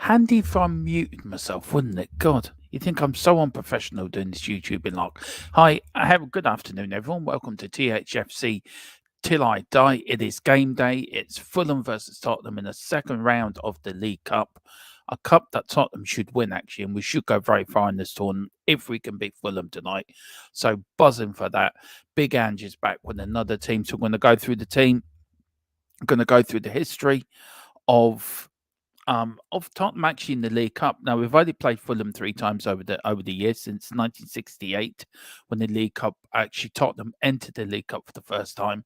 Handy if I muted myself, wouldn't it? God, you think I'm so unprofessional doing this YouTubing log. Hi, I have a good afternoon, everyone. Welcome to THFC Till I Die. It is game day. It's Fulham versus Tottenham in the second round of the League Cup. A cup that Tottenham should win, actually, and we should go very far in this tournament if we can beat Fulham tonight. So buzzing for that. Big Ange is back with another team. So we're going to go through the team. I'm going to go through the history of Tottenham actually in the League Cup. Now we've only played Fulham 3 times over the years since 1968, when the League Cup actually Tottenham entered the League Cup for the first time.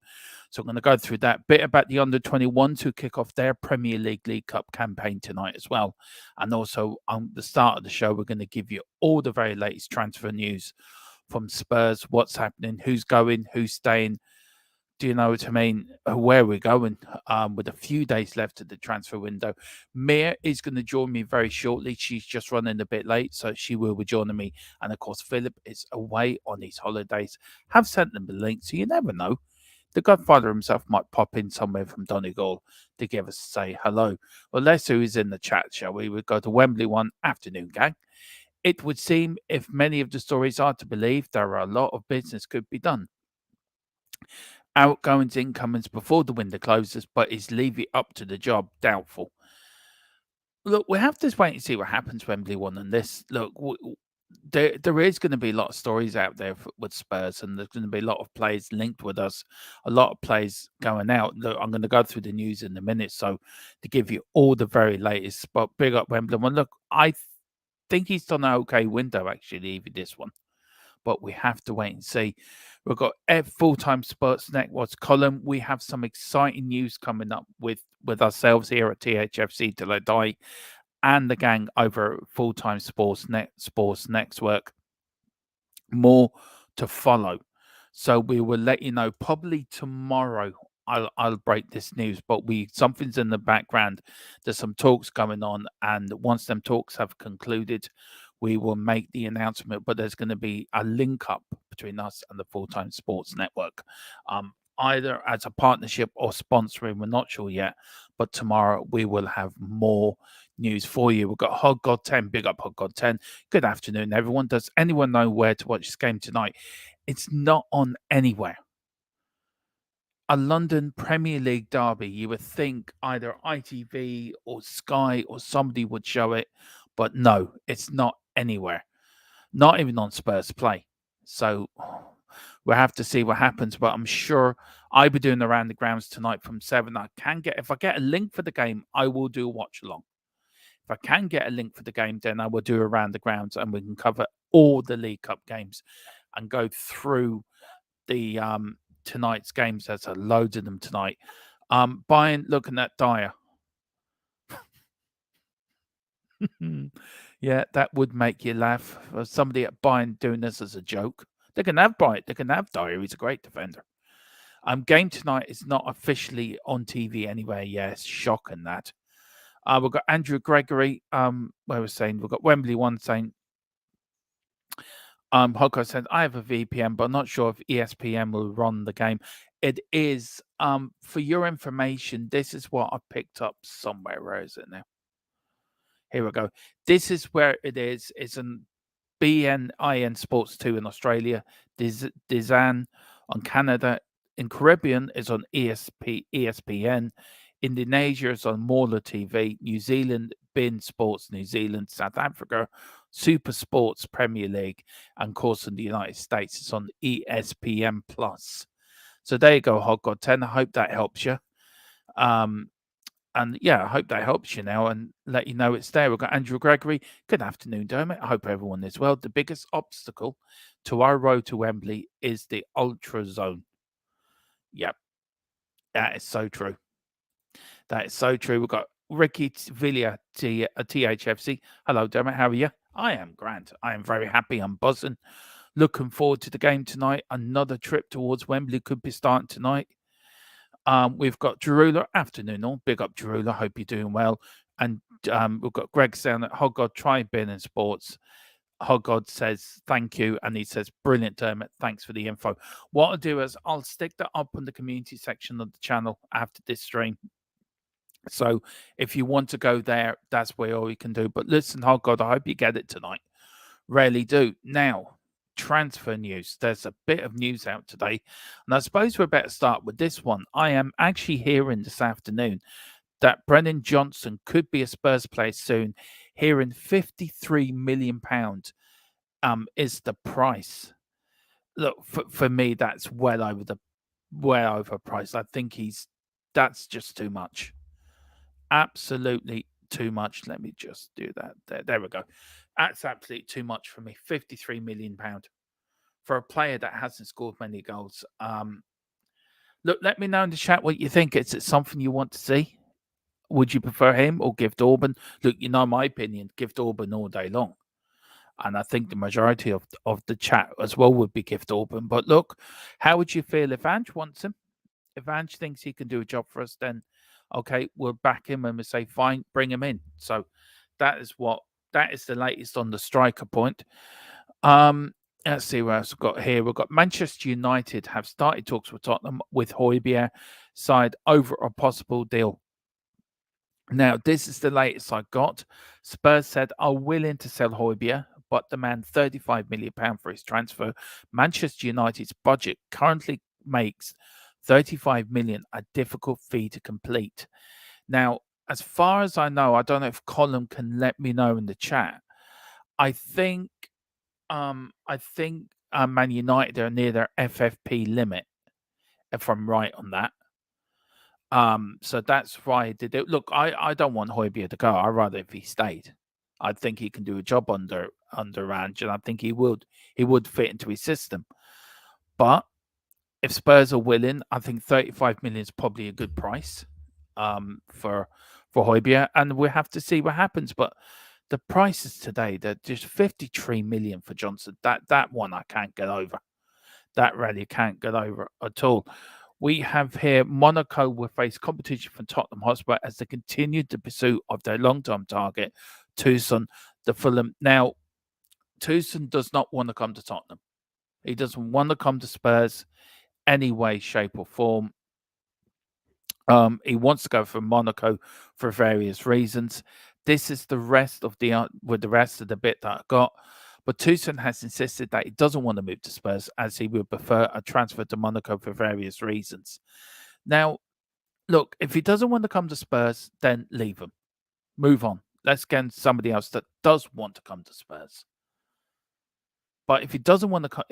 So I'm going to go through that bit about the under-21s who kick off their Premier League Cup campaign tonight as well, and also on the start of the show we're going to give you all the very latest transfer news from Spurs, what's happening, who's going, who's staying. Do you know what I mean? Where we're going with a few days left of the transfer window. Mia is going to join me very shortly. She's just running a bit late, so she will be joining me. And of course, Philip is away on his holidays. Have sent them the link, so you never know. The Godfather himself might pop in somewhere from Donegal to give us say hello. Well, let's see who's in the chat, shall we? We'll go to Wembley one afternoon, gang. It would seem, if many of the stories are to believe, there are a lot of business could be done. Outgoings, incomings before the window closes, but is Levy up to the job? Doubtful. Look, we have to wait and see what happens Wembley one and this. Look, there is going to be a lot of stories out there with Spurs, and there's going to be a lot of players linked with us, a lot of players going out. Look, I'm going to go through the news in a minute, so to give you all the very latest. But big up Wembley one. Look, I think he's done an okay window actually, Levy, this one. But we have to wait and see. We've got full-time Sports Network's column. We have some exciting news coming up with ourselves here at THFC Till I Die and the gang over at full-time Sports Network. More to follow. So we will let you know probably tomorrow. I'll break this news, but something's in the background. There's some talks going on, and once them talks have concluded, we will make the announcement. But there's going to be a link up between us and the Full-Time Sports Network, either as a partnership or sponsoring. We're not sure yet, but tomorrow we will have more news for you. We've got Hog God 10, big up Hog God 10. Good afternoon, everyone. Does anyone know where to watch this game tonight? It's not on anywhere. A London Premier League derby, you would think either ITV or Sky or somebody would show it, but no, it's not anywhere. Not even on Spurs Play. So we'll have to see what happens, but I'm sure I'll be doing around the grounds tonight from 7. If I get a link for the game, I will do a watch along. If I can get a link for the game, then I will do around the grounds and we can cover all the League Cup games and go through the tonight's games. There's a load of them tonight. Bayern looking at Dyer. Yeah, that would make you laugh. For somebody at Bayern doing this as a joke. They can have Bayern. They can have Dyer. He's a great defender. Game tonight is not officially on TV anywhere. Yes, shocking that. We've got Andrew Gregory. Where we're saying we've got Wembley one saying. Hoko said I have a VPN, but I'm not sure if ESPN will run the game. It is. For your information, this is what I picked up somewhere. Where is it now? Here we go. This is where it is. It's an BNIN Sports 2 in Australia. DAZN on Canada. In Caribbean is on ESPN. Indonesia is on Mauler TV. New Zealand, BIN Sports New Zealand. South Africa, Super Sports Premier League. And of course, in the United States, it's on ESPN Plus. So there you go, Hog God 10. I hope that helps you. And yeah, I hope that helps you now and let you know it's there. We've got Andrew Gregory. Good afternoon, Dermot. I hope everyone is well. The biggest obstacle to our road to Wembley is the Ultra Zone. Yep, that is so true. That is so true. We've got Ricky Villa, THFC. Hello, Dermot. How are you? I am grand. I am very happy. I'm buzzing. Looking forward to the game tonight. Another trip towards Wembley could be starting tonight. We've got Jarula. Afternoon all. Big up Jarula. Hope you're doing well. And we've got Greg saying that Hog God try being in sports. Hog God says thank you, and he says brilliant, Dermot. Thanks for the info. What I'll do is I'll stick that up in the community section of the channel after this stream. So if you want to go there, that's where all you can do. But listen, oh God, I hope you get it tonight. Rarely do. Now, transfer news. There's a bit of news out today, and I suppose we better start with this one. I am actually hearing this afternoon that Brennan Johnson could be a Spurs player soon. Hearing £53 million is the price. Look, for me, that's well overpriced. I think that's just too much. Absolutely too much. Let me just do that. There we go. That's absolutely too much for me. £53 million for a player that hasn't scored many goals. Look, let me know in the chat what you think. Is it something you want to see? Would you prefer him or Gift Orban? Look, you know my opinion. Gift Orban all day long, and I think the majority of the chat as well would be Gift Orban. But look, how would you feel if Ange wants him? If Ange thinks he can do a job for us, then okay, we'll back him and we say fine, bring him in. So that is the latest on the striker point. Let's see what else we've got here. We've got Manchester United have started talks with Tottenham with Højbjerg side over a possible deal. Now, this is the latest I got. Spurs said are willing to sell Højbjerg, but demand £35 million for his transfer. Manchester United's budget currently makes 35 million a difficult fee to complete. Now, as far as I know, I don't know if Colin can let me know in the chat. I think Man United are near their FFP limit, if I'm right on that. So that's why I did it. Look, I don't want Højbjerg to go. I'd rather if he stayed. I think he can do a job under Ange, and I think he would fit into his system. But if Spurs are willing, I think 35 million is probably a good price for Højbjerg, and we have to see what happens. But the prices today, they're just 53 million for Johnson. That one I can't get over. That really can't get over at all. We have here Monaco will face competition from Tottenham Hotspur as they continue the pursuit of their long-term target, Toussaint the Fulham. Now, Toussaint does not want to come to Tottenham. He doesn't want to come to Spurs any way, shape, or form. He wants to go for Monaco for various reasons. This is the rest of the bit that I got. But Toussaint has insisted that he doesn't want to move to Spurs as he would prefer a transfer to Monaco for various reasons. Now, look, if he doesn't want to come to Spurs, then leave him. Move on. Let's get somebody else that does want to come to Spurs. But if he doesn't want to come,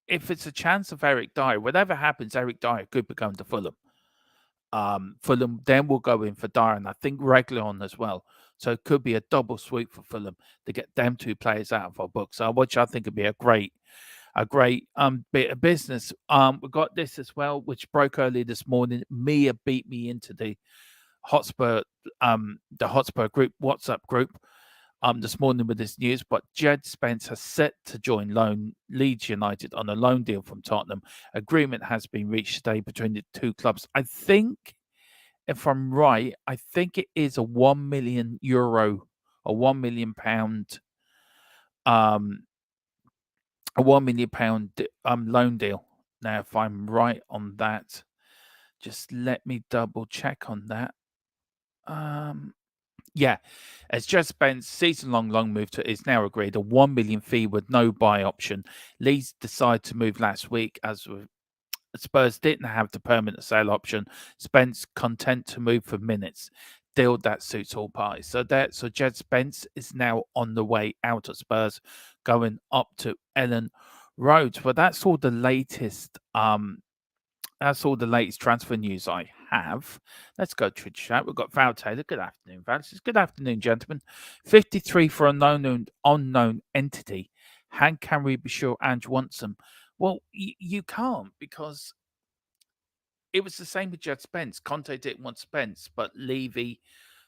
if it's a chance of Eric Dyer, whatever happens, Eric Dyer could become to Fulham. Fulham then will go in for Dyer, and I think Reguilon as well. So it could be a double sweep for Fulham to get them two players out of our books, which I think would be a great bit of business. We got this as well, which broke early this morning. Mia beat me into the Hotspur group, WhatsApp group, this morning with this news. But Jed Spence has set to join Leeds United on a loan deal from Tottenham. Agreement has been reached today between the two clubs. I think, if I'm right, I think it is a €1 million or £1 million a £1 million loan deal. Now, if I'm right on that, just let me double check on that. Yeah, as Jed Spence season-long loan move is now agreed, a £1 million fee with no buy option. Leeds decided to move last week as Spurs didn't have the permanent sale option. Spence content to move for minutes. Deal that suits all parties. So Jed Spence is now on the way out of Spurs, going up to Ellen Road. But that's all the latest. That's all the latest transfer news I have. Let's go to the chat. We've got Val Taylor. Good afternoon, Val. Good afternoon, gentlemen. 53 for an unknown entity. How can we be sure Ange wants them? Well, you can't, because it was the same with Jed Spence. Conte didn't want Spence, but Levy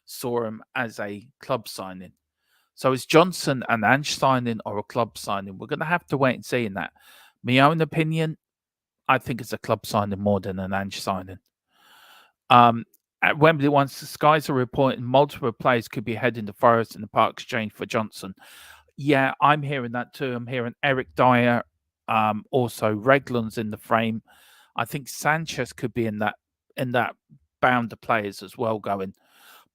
saw him as a club signing. So is Johnson an Ange signing or a club signing? We're going to have to wait and see in that. My own opinion, I think it's a club signing more than an Ange signing. At Wembley, once the Skies are reporting multiple players could be heading to Forest in the part exchange for Johnson. Yeah, I'm hearing that too. I'm hearing Eric Dyer, also Reguilon's in the frame. I think Sanchez could be in that bound of players as well going.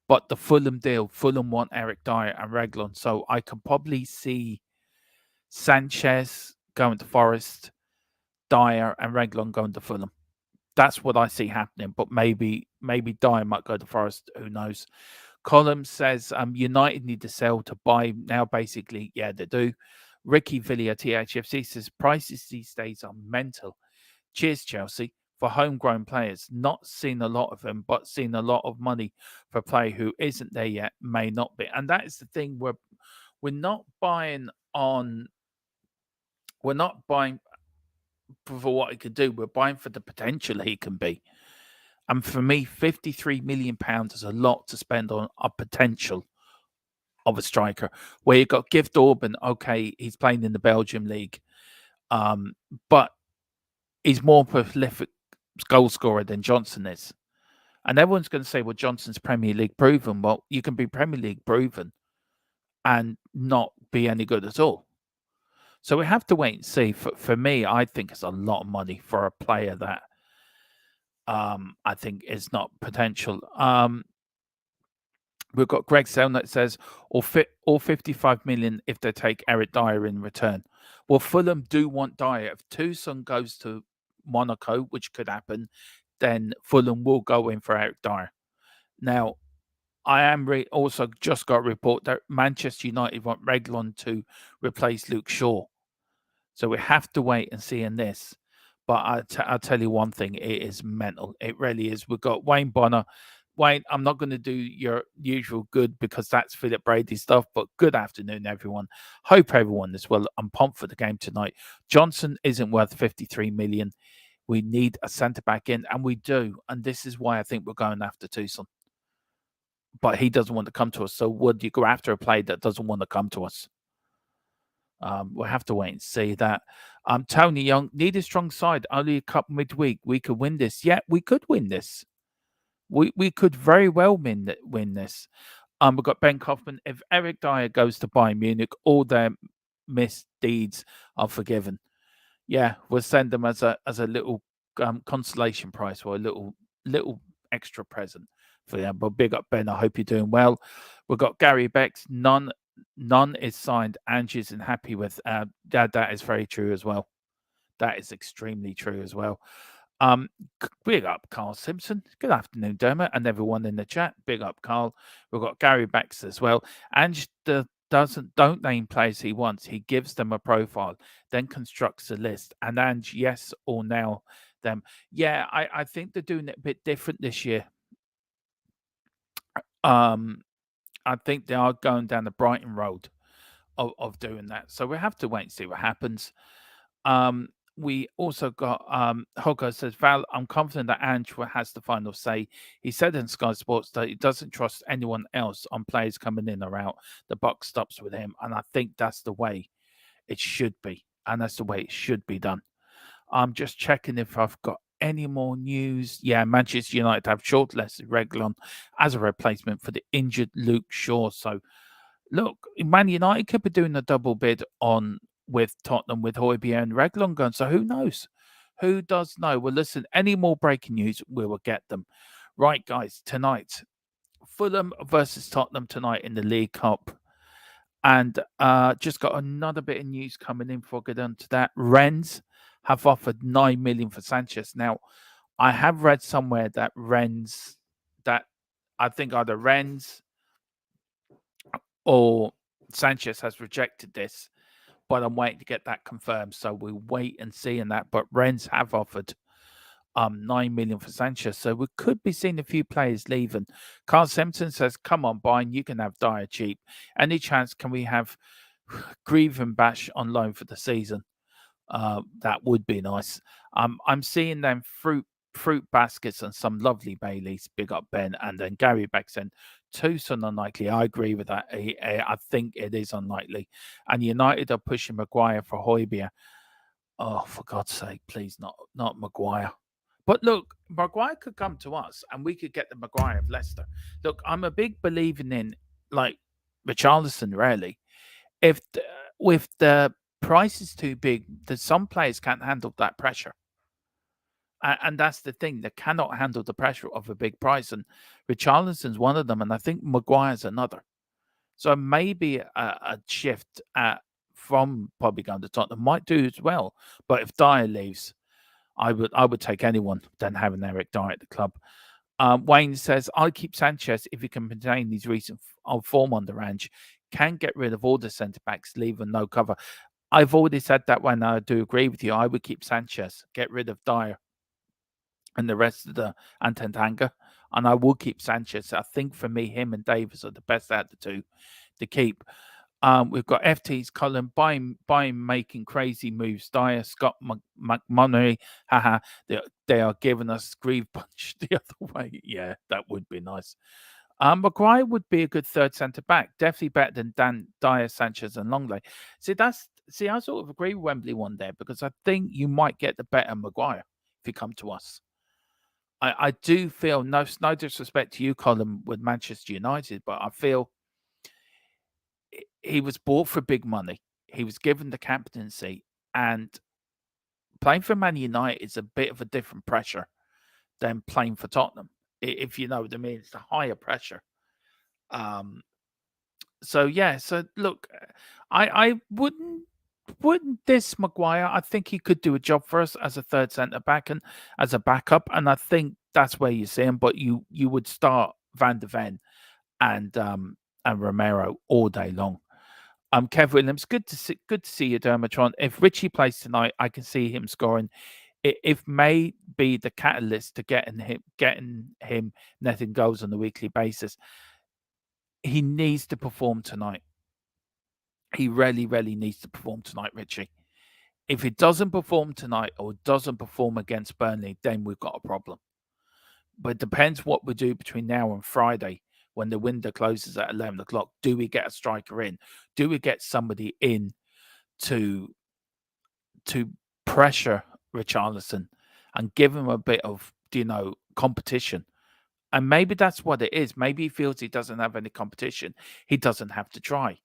But the Fulham deal, Fulham want Eric Dyer and Reguilon, so I can probably see Sanchez going to Forest, Dyer and Reguilon going to Fulham. That's what I see happening. But maybe Dyer might go to Forest. Who knows? Column says United need to sell to buy now. Basically, yeah, they do. Ricky Villier, THFC, says prices these days are mental. Cheers, Chelsea. For homegrown players, not seen a lot of them, but seen a lot of money for a player who isn't there yet, may not be. And that is the thing, we're not buying on, we're not buying for what he could do, we're buying for the potential he can be. And for me, £53 million is a lot to spend on a potential of a striker. Where you got Gift Orban, okay, he's playing in the Belgium league, but he's more prolific goal scorer than Johnson is. And everyone's going to say, well, Johnson's Premier League proven. Well, you can be Premier League proven and not be any good at all. So we have to wait and see. For me, I think it's a lot of money for a player that I think is not potential. We've got Greg Seln that says, or 55 million if they take Eric Dyer in return. Well, Fulham do want Dyer. If Toussaint goes to Monaco, which could happen, then Fulham will go in for Eric Dyer. Now, I am also just got a report that Manchester United want Reguilon to replace Luke Shaw. So we have to wait and see in this. But I'll tell you one thing, it is mental. It really is. We've got Wayne Bonner. Wayne, I'm not going to do your usual good because that's Philip Brady stuff, but good afternoon, everyone. Hope everyone is well. I'm pumped for the game tonight. Johnson isn't worth 53 million. We need a centre-back in, and we do. And this is why I think we're going after Toussaint. But he doesn't want to come to us. So would you go after a player that doesn't want to come to us? We'll have to wait and see that. Tony Young, need a strong side. Only a cup midweek. We could win this. Yeah, we could win this. We could very well win this. We've got Ben Kaufman. If Eric Dyer goes to Bayern Munich, all their misdeeds are forgiven. Yeah, we'll send them as a little consolation prize or a little extra present for them. But big up, Ben. I hope you're doing well. We've got Gary Becks. None is signed. Angie's and happy with. That is very true as well. That is extremely true as well. Big up Carl Simpson. Good afternoon, Dermot, and everyone in the chat. Big up Carl. We've got Gary Becks as well. Ange don't name players he wants. He gives them a profile, then constructs a list. And Ange, yes or no, them. Yeah, I think they're doing it a bit different this year. I think they are going down the Brighton road of doing that. So we have to wait and see what happens. We also got Hogger says, Val, I'm confident that Ange has the final say. He said in Sky Sports that he doesn't trust anyone else on players coming in or out. The buck stops with him. And I think that's the way it should be. And that's the way it should be done. I'm just checking if I've got any more news. Yeah, Manchester United have shortlisted Reguilon as a replacement for the injured Luke Shaw. So, look, Man United could be doing a double bid on with Tottenham with Højbjerg and Reguilon going. So who knows? Who does know? Well, listen, any more breaking news, we will get them. Right, guys, tonight, Fulham versus Tottenham tonight in the League Cup. And just got another bit of news coming in before I get on to that. Rennes have offered 9 million for Sanchez. Now, I have read somewhere that I think either Rennes or Sanchez has rejected this, but I'm waiting to get that confirmed. So we'll wait and see in that. But Rennes have offered 9 million for Sanchez. So we could be seeing a few players leaving. Carl Simpson says, come on, Bayern, you can have Dyer cheap. Any chance can we have Grieve and Bash on loan for the season? That would be nice. I'm seeing them fruit baskets and some lovely Baileys. Big up Ben. And then Gary Beckson. Toussaint unlikely. I agree with that. I think it is unlikely. And United are pushing Maguire for Højbjerg. Oh, for God's sake, please, not Maguire. But look, Maguire could come to us and we could get the Maguire of Leicester. Look, I'm a big believer in, like, Richarlison, really. If the price is too big, that some players can't handle that pressure. And that's the thing. They cannot handle the pressure of a big price. And Richarlison's one of them. And I think Maguire's another. So maybe a shift from probably going to Tottenham might do as well. But if Dyer leaves, I would take anyone than having Eric Dyer at the club. Wayne says, I keep Sanchez if he can maintain these recent form on the range. Can get rid of all the centre backs, leave them no cover. I've already said that when I do agree with you. I would keep Sanchez, get rid of Dyer and the rest of the Antentanga. And I will keep Sanchez. I think for me, him and Davis are the best out of the two to keep. We've got FT's Colin buying, making crazy moves. Dyer, Scott McMonery, haha, they are giving us Grieve Punch the other way. Yeah, that would be nice. Maguire would be a good third centre back, definitely better than Dyer, Sanchez, and Longley. See, I sort of agree with Wembley one there because I think you might get the better Maguire if you come to us. I do feel no disrespect to you, Colin, with Manchester United, but I feel he was bought for big money. He was given the captaincy, and playing for Man United is a bit of a different pressure than playing for Tottenham. If you know what I mean, it's a higher pressure. So yeah. So look, I wouldn't diss Maguire. I think he could do a job for us as a third centre back and as a backup, and I think that's where you see him. But you would start Van de Ven and Romero all day long. Kev Williams, good to see you, Dermatron. If Richie plays tonight, I can see him scoring. If may be the catalyst to getting him netting goals on a weekly basis, he needs to perform tonight. He really, really needs to perform tonight, Richie. If he doesn't perform tonight or doesn't perform against Burnley, then we've got a problem. But it depends what we do between now and Friday when the window closes at 11 o'clock. Do we get a striker in? Do we get somebody in to pressure Richarlison and give him a bit of, competition? And maybe that's what it is. Maybe he feels he doesn't have any competition. He doesn't have to try.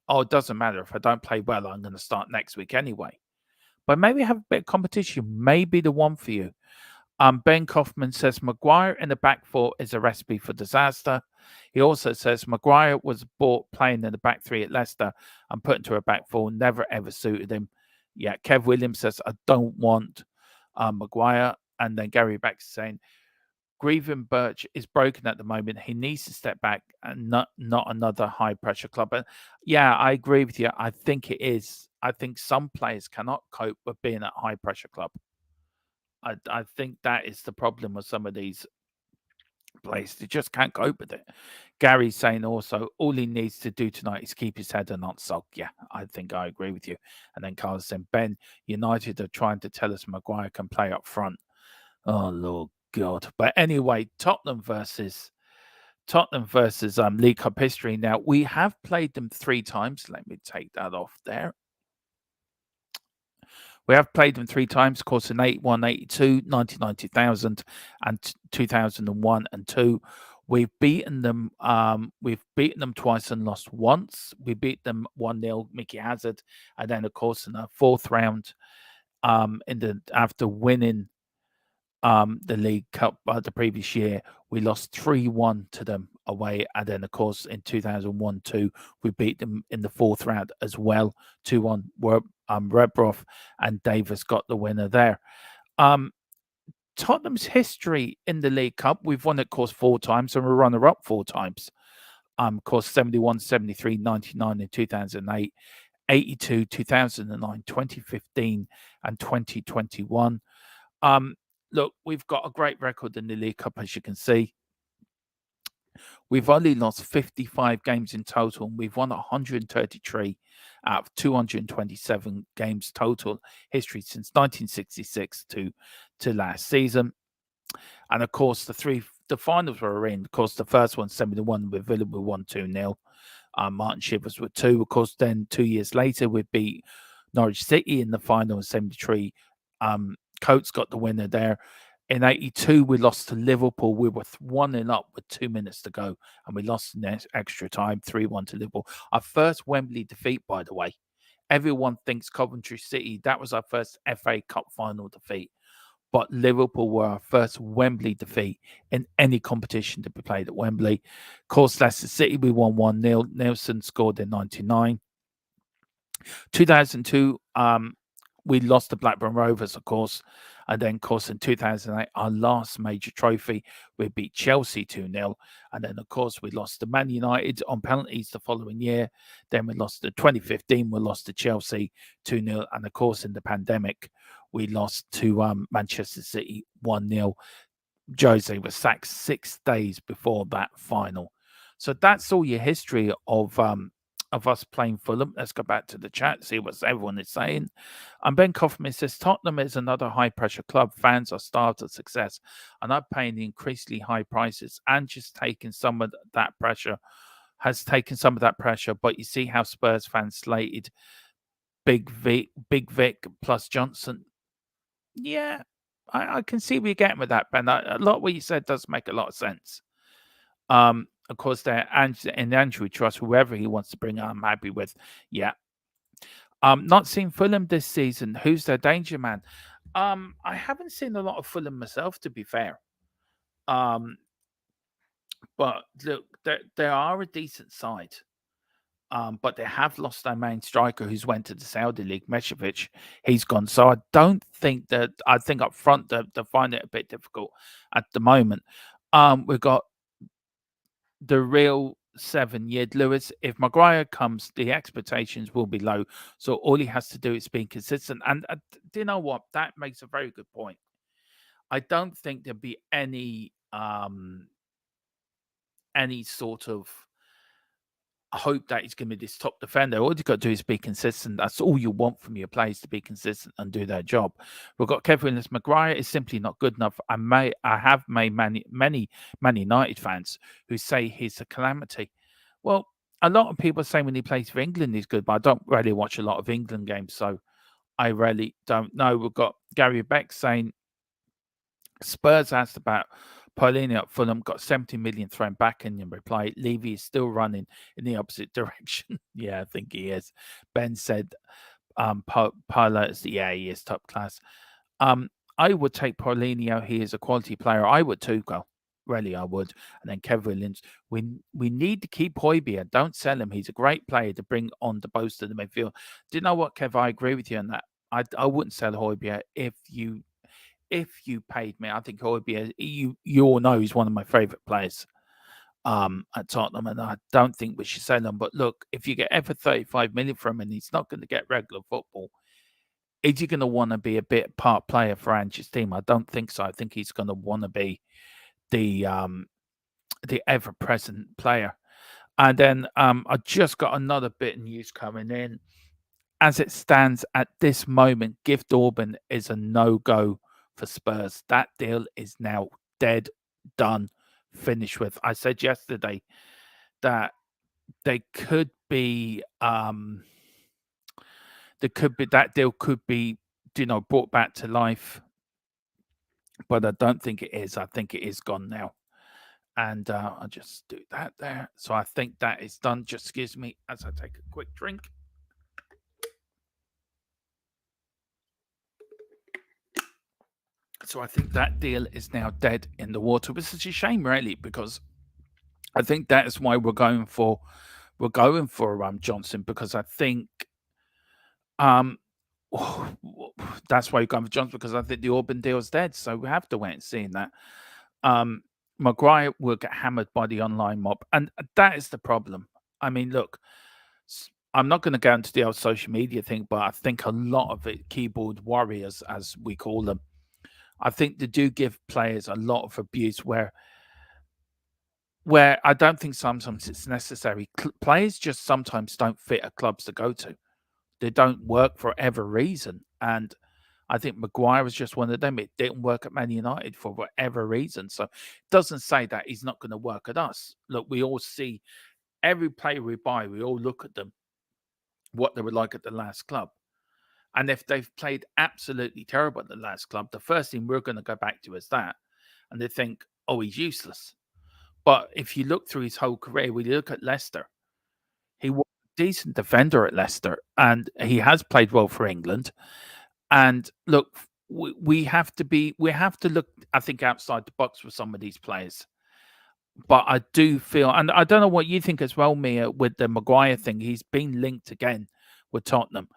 Oh, it doesn't matter. If I don't play well, I'm going to start next week anyway. But maybe have a bit of competition. Maybe the one for you. Ben Kaufman says Maguire in the back four is a recipe for disaster. He also says Maguire was bought playing in the back three at Leicester and put into a back four. Never ever suited him. Yeah, Kev Williams says I don't want Maguire. And then Gary Beck's saying Grievin Birch is broken at the moment. He needs to step back and not another high pressure club. And yeah, I agree with you. I think it is. I think some players cannot cope with being at high pressure club. I think that is the problem with some of these players. They just can't cope with it. Gary's saying also all he needs to do tonight is keep his head and not sulk. Yeah, I think I agree with you. And then Carl saying, Ben, United are trying to tell us Maguire can play up front. Oh Lord God. But anyway, Tottenham versus League Cup history. Now we have played them 3 times. Let me take that off there. We have played them 3 times, of course, in 81, 82, 99, 2000, and 2001 and 2. We've beaten them. We've beaten them twice and lost once. We beat them 1-0, Mickey Hazard, and then of course in the 4th round, after winning the League Cup the previous year, we lost 3-1 to them away, and then of course in 2001-2 we beat them in the 4th round as well, 2-1. Rebroff and Davis got the winner there. Tottenham's history in the League Cup, we've won it, of course, 4 times, and we're runner-up 4 times. Of course, 71, 73, 99, and 2008, 82, 2009, 2015, and 2021. Look, we've got a great record in the League Cup, as you can see. We've only lost 55 games in total, and we've won 133 out of 227 games total history since 1966 to last season. And of course, the finals were in. Of course, the first one, 71 with Villa, we won 2-0. Martin Shivers with 2. Of course, then 2 years later, we beat Norwich City in the final in 73. Coates got the winner there. In 82, we lost to Liverpool. We were 1-0 up with 2 minutes to go, and we lost in extra time, 3-1 to Liverpool. Our first Wembley defeat, by the way. Everyone thinks Coventry City, that was our first FA Cup final defeat. but Liverpool were our first Wembley defeat in any competition to be played at Wembley. Of course, Leicester City, we won 1-0. Nelson scored in 99. 2002, we lost to Blackburn Rovers, of course. And then, of course, in 2008, our last major trophy, we beat Chelsea 2-0. And then, of course, we lost to Man United on penalties the following year. Then we lost to 2015, we lost to Chelsea 2-0. And, of course, in the pandemic, we lost to Manchester City 1-0. Jose was sacked 6 days before that final. So that's all your history of us playing Fulham. Let's go back to the chat, see what everyone is saying. And Ben Kaufman says Tottenham is another high-pressure club. Fans are starved of success and are paying increasingly high prices and just taking some of that pressure, has taken some of that pressure. But you see how Spurs fans slated Big Vic plus Johnson. Yeah, I can see where you're getting with that, Ben. A lot of what you said does make a lot of sense. Of course, there and Andrew Trust, whoever he wants to bring, I'm happy with. Yeah. Not seen Fulham this season. Who's their danger man? I haven't seen a lot of Fulham myself, to be fair. But look, they are a decent side. But they have lost their main striker who's went to the Saudi League, Meshovic. He's gone. So I don't think that, I think up front they find it a bit difficult at the moment. We've got the real 7-year Lewis. If Maguire comes, the expectations will be low. So all he has to do is be consistent. And do you know what? That makes a very good point. I don't think there'll be any sort of hope that he's going to be this top defender. All you've got to do is be consistent. That's all you want from your players, to be consistent and do their job. We've got Kevin Williams. Maguire is simply not good enough. I have made many Man United fans who say he's a calamity. Well, a lot of people say when he plays for England he's good, but I don't really watch a lot of England games, so I really don't know. We've got Gary Beck saying Spurs asked about Paulinho at Fulham, got 70 million thrown back in reply. Levy is still running in the opposite direction. Yeah, I think he is. Ben said Paulo is, yeah, he is top class. I would take Paulinho. He is a quality player. I would too, go. Really, I would. And then Kevin Williams. We need to keep Højbjerg. Don't sell him. He's a great player to bring on the boast of the midfield. Do you know what, Kev? I agree with you on that. I wouldn't sell Højbjerg if you paid me. I think Højbjerg, you all know he's one of my favourite players at Tottenham, and I don't think we should sell him. But look, if you get ever 35 million from him and he's not going to get regular football, is he going to want to be a bit part player for Ange's team? I don't think so. I think he's going to want to be the ever-present player. And then I just got another bit of news coming in. As it stands at this moment, Gift Orban is a no-go for Spurs. That deal is now dead, done, finished with. I said yesterday that they could be that deal could be, brought back to life, but I don't think it is. I think it is gone now. And I'll just do that there. So I think that is done. Just excuse me as I take a quick drink. So I think that deal is now dead in the water, which is a shame, really, because I think that is why we're going for Johnson, because I think that's why you're going for Johnson, because I think the Orban deal is dead. So we have to wait and see that. Maguire will get hammered by the online mob, and that is the problem. I mean, look, I'm not going to go into the old social media thing, but I think a lot of it, keyboard warriors, as we call them, I think they do give players a lot of abuse where I don't think sometimes it's necessary. Players just sometimes don't fit at clubs to go to. They don't work for whatever reason. And I think Maguire was just one of them. It didn't work at Man United for whatever reason. So it doesn't say that he's not going to work at us. Look, we all see every player we buy, we all look at them, what they were like at the last club. And if they've played absolutely terrible at the last club, the first thing we're going to go back to is that. And they think, oh, he's useless. But if you look through his whole career, we look at Leicester. He was a decent defender at Leicester, and he has played well for England. And look, we have to look, I think, outside the box with some of these players. But I do feel, and I don't know what you think as well, Mia, with the Maguire thing. He's been linked again with Tottenham.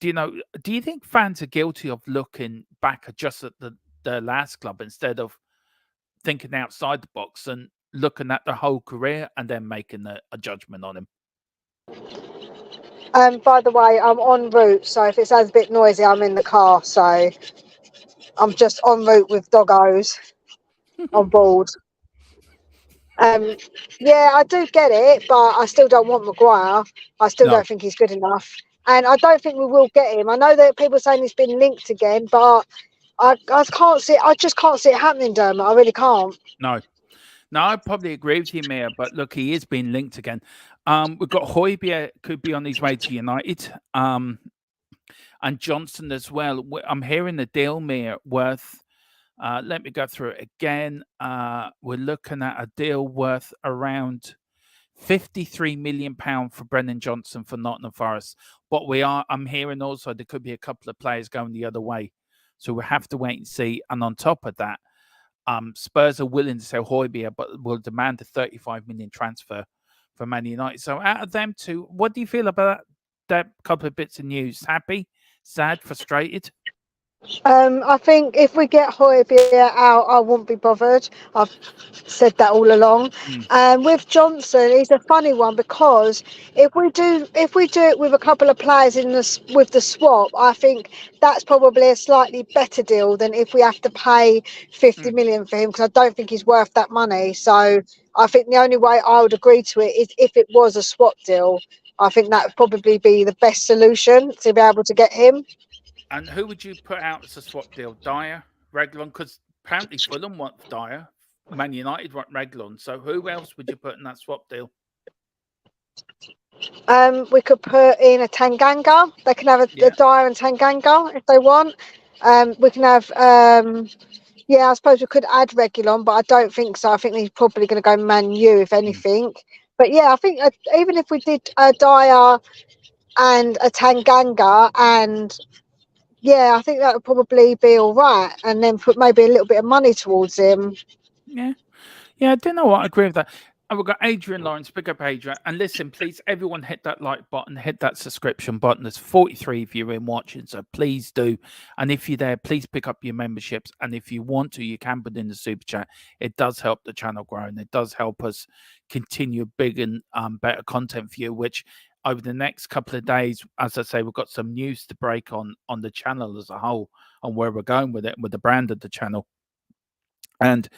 Do you think fans are guilty of looking back at just at the last club instead of thinking outside the box and looking at the whole career and then making a judgment on him? By the way, I'm en route, so if it sounds a bit noisy, I'm in the car, so I'm just en route with doggos on board. Yeah, I do get it, but I still don't want Maguire. I still No, don't think he's good enough, and I don't think we will get him. I know that people are saying he's been linked again, but I can't see. I just can't see it happening, Dermot. I really can't. no. No, I probably agree with you, Mia, but look, he is being linked again. We've got Højbjerg could be on his way to United, and Johnson as well. I'm hearing the deal, Mia, worth. Let me go through it again. We're looking at a deal worth around £53 million for Brennan Johnson for Nottingham Forest. But I'm hearing also there could be a couple of players going the other way, so we'll have to wait and see. And on top of that, Spurs are willing to sell Højbjerg, but will demand a 35 million transfer for Man United. So out of them two, what do you feel about that couple of bits of news? Happy, sad, frustrated? I think if we get Højbjerg out, I won't be bothered. I've said that all along. Mm, With Johnson, he's a funny one because if we do it with a couple of players with the swap, I think that's probably a slightly better deal than if we have to pay 50 mm. million for him, because I don't think he's worth that money. So I think the only way I would agree to it is if it was a swap deal. I think that would probably be the best solution to be able to get him. And who would you put out as a swap deal? Dyer, Reguilon? Because apparently Fulham want Dyer. Man United want Reguilon. So who else would you put in that swap deal? We could put in a Tanganga. They can have a Yeah. Dyer and Tanganga if they want. We can have, yeah, I suppose we could add Reguilon, but I don't think so. I think he's probably going to go Man U, if Mm. anything. But yeah, I think even if we did a Dyer and a Tanganga, and yeah, I think that would probably be all right. And then put maybe a little bit of money towards him. Yeah. Yeah, I don't know what I agree with that. And we've got Adrian Lawrence, big up Adrian. And listen, please, everyone hit that like button, hit that subscription button. There's 43 of you in watching, so please do. And if you're there, please pick up your memberships. And if you want to, you can put in the super chat. It does help the channel grow, and it does help us continue big and better content for you, which over the next couple of days, as I say, we've got some news to break on the channel as a whole, on where we're going with it, and with the brand of the channel. And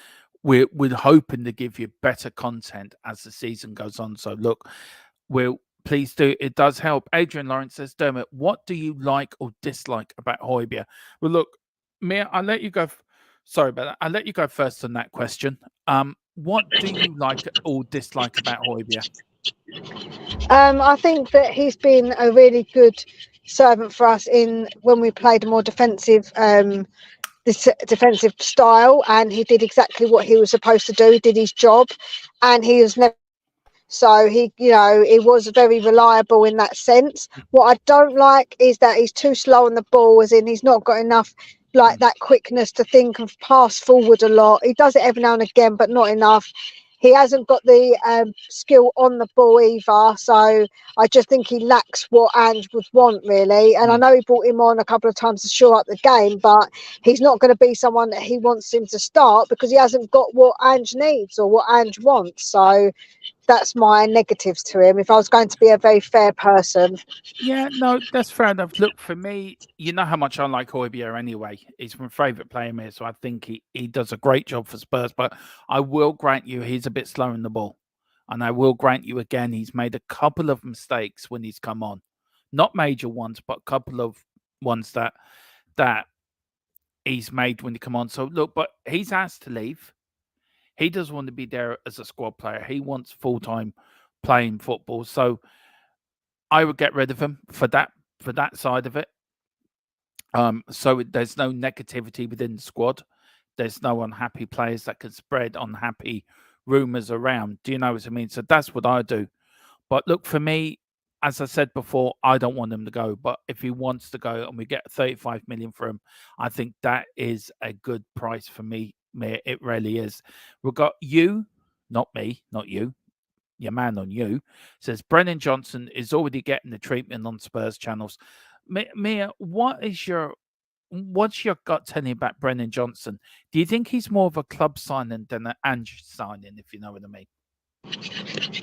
we're hoping to give you better content as the season goes on. So look, please do. It does help. Adrian Lawrence says, Dermot, what do you like or dislike about Højbjerg? Well, look, Mia, I'll let you go. Sorry about that. I'll let you go first on that question. What do you like or dislike about Højbjerg? I think that he's been a really good servant for us in when we played a more defensive this defensive style, and he did exactly what he was supposed to do. He did his job, and he was never. So he was very reliable in that sense. What I don't like is that he's too slow on the ball, as in he's not got enough like that quickness to think and pass forward a lot. He does it every now and again, but not enough. He hasn't got the skill on the ball either. So I just think he lacks what Ange would want, really. And I know he brought him on a couple of times to shore up the game, but he's not going to be someone that he wants him to start because he hasn't got what Ange needs or what Ange wants. So that's my negatives to him, if I was going to be a very fair person. Yeah, no, that's fair enough. Look, for me, you know how much I like Højbjerg anyway. He's my favourite player here, so I think he does a great job for Spurs. But I will grant you he's a bit slow in the ball. And I will grant you again, he's made a couple of mistakes when he's come on. Not major ones, but a couple of ones that he's made when he come on. So look, but he's asked to leave. He doesn't want to be there as a squad player. He wants full-time playing football. So I would get rid of him for that side of it. So there's no negativity within the squad. There's no unhappy players that can spread unhappy rumors around. Do you know what I mean? So that's what I do. But look, for me, as I said before, I don't want him to go. But if he wants to go and we get 35 million for him, I think that is a good price for me. It really is. We've got you, not me, not you. Your man on you says Brennan Johnson is already getting the treatment on Spurs channels. Mia, what's your gut telling you about Brennan Johnson? Do you think he's more of a club signing than an Ange signing, if you know what I mean?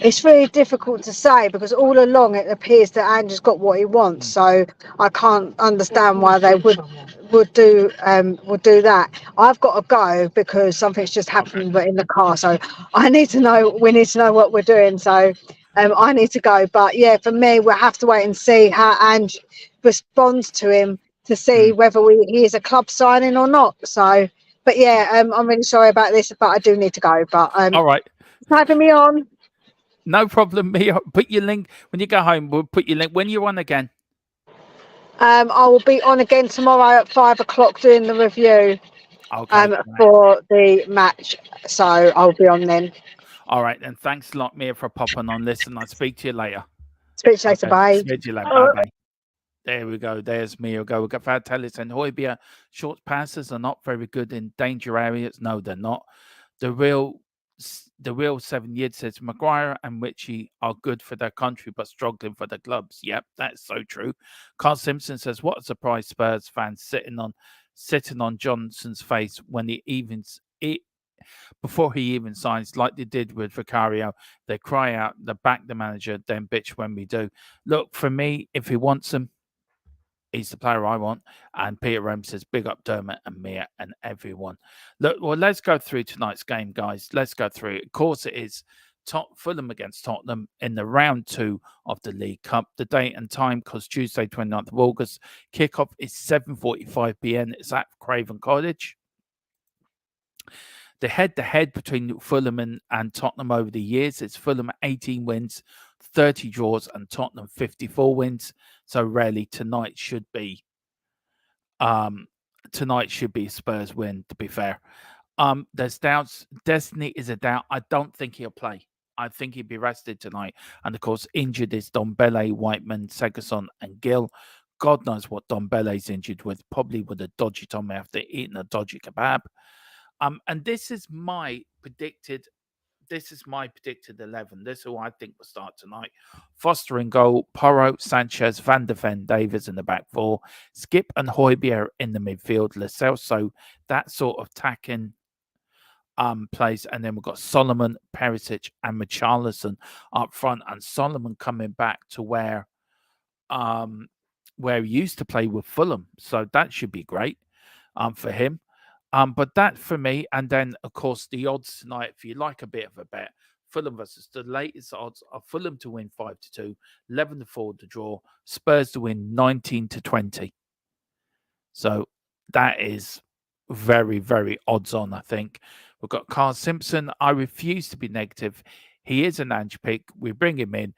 It's really difficult to say because all along it appears that Andrew's got what he wants. So I can't understand why they would do that. I've got to go because something's just happened in the car. So I need to know. We need to know what we're doing. So I need to go. But yeah, for me, we'll have to wait and see how Ange responds to him to see whether he is a club signing or not. So, but yeah, I'm really sorry about this, but I do need to go. But All right. having me on. No problem, Mia. Put your link when you go home. We'll put your link when you're on again. I will be on again tomorrow at 5 o'clock doing the review for the match. So I'll be on then. All right, then. Thanks a lot, Mia, for popping on. Listen, I'll speak to you later. Speak to you later. Bye. Speak to you later. Bye-bye. There we go. There's Mia. Go. We've got Vatalis and Højbjerg. Short passes are not very good in danger areas. No, they're not. The real 7-year says Maguire and Ritchie are good for their country but struggling for the clubs. Yep, that's so true. Carl Simpson says, what a surprise Spurs fans sitting on Johnson's face when before he even signs, like they did with Vicario. They cry out, they back the manager, then bitch when we do. Look, for me, if he wants him, he's the player I want. And Peter Rome says, big up Dermot and Mia and everyone. Look, well, let's go through tonight's game, guys. Let's go through it. Of course, it is Fulham against Tottenham in the round 2 of the League Cup. The date and time, because Tuesday, 29th of August. Kickoff is 7:45 p.m. It's at Craven Cottage. The head-to-head between Fulham and Tottenham over the years, it's Fulham 18 wins, 30 draws, and Tottenham 54 wins. So really, tonight should be a Spurs win, to be fair. There's doubts. Destiny is a doubt. I don't think he'll play. I think he'll be rested tonight. And of course, injured is Dombele, Whiteman, Segerson, and Gill. God knows what Dombele's injured with. Probably with a dodgy tummy after eating a dodgy kebab. And this is my predicted 11. This is who I think will start tonight. Foster in goal, Porro, Sanchez, Van de Ven, Davies in the back 4, Skip and Højbjerg in the midfield, Lo Celso, that sort of attacking plays. And then we've got Solomon, Perisic, and Richarlison up front, and Solomon coming back to where he used to play with Fulham. So that should be great for him. But that for me, and then of course the odds tonight, if you like a bit of a bet, Fulham versus the latest odds are Fulham to win 5-2, 11-4 to draw, Spurs to win 19-20. So that is very, very odds on, I think. We've got Carl Simpson. I refuse to be negative. He is an Ange pick. We bring him in.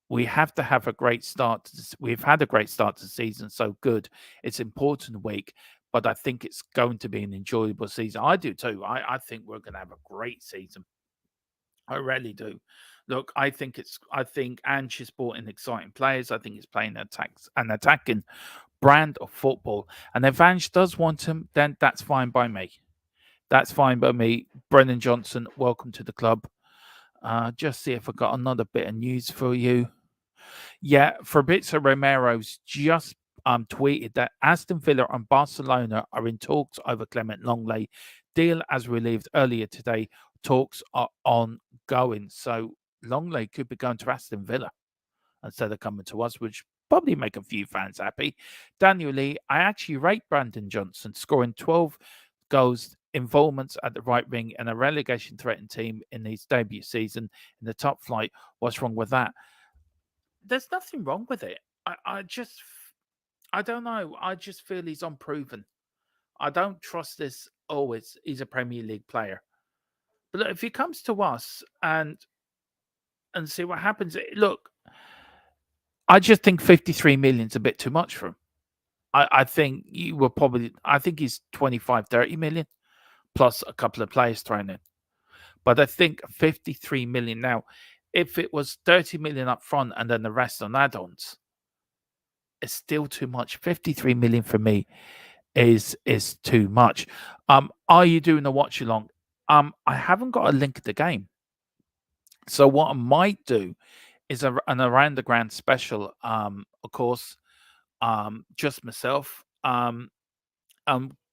We have to have a great start. We've had a great start to the season, so good. It's an important week. But I think it's going to be an enjoyable season. I do too. I think we're going to have a great season. I really do. Look, I think Ange has brought in exciting players. I think he's playing an attacking brand of football. And if Ange does want him, then that's fine by me. That's fine by me. Brennan Johnson, welcome to the club. Just see if I got another bit of news for you. Yeah, Fabrizio Romero's just tweeted that Aston Villa and Barcelona are in talks over Clement Longley. Deal as relieved earlier today. Talks are ongoing. So Longley could be going to Aston Villa instead of coming to us, which probably make a few fans happy. Daniel Lee, I actually rate Brandon Johnson, scoring 12 goals, involvements at the right wing, and a relegation threatened team in his debut season in the top flight. What's wrong with that? There's nothing wrong with it. I don't know. I just feel he's unproven. I don't trust this. He's a Premier League player. But look, if he comes to us and see what happens, look, I just think 53 million is a bit too much for him. I think he's 25, 30 million plus a couple of players thrown in. But I think 53 million now, if it was 30 million up front and then the rest on add-ons, it's still too much. 53 million for me is too much. Are you doing a watch along? I haven't got a link to the game. So what I might do is an around the ground special. Of course, just myself.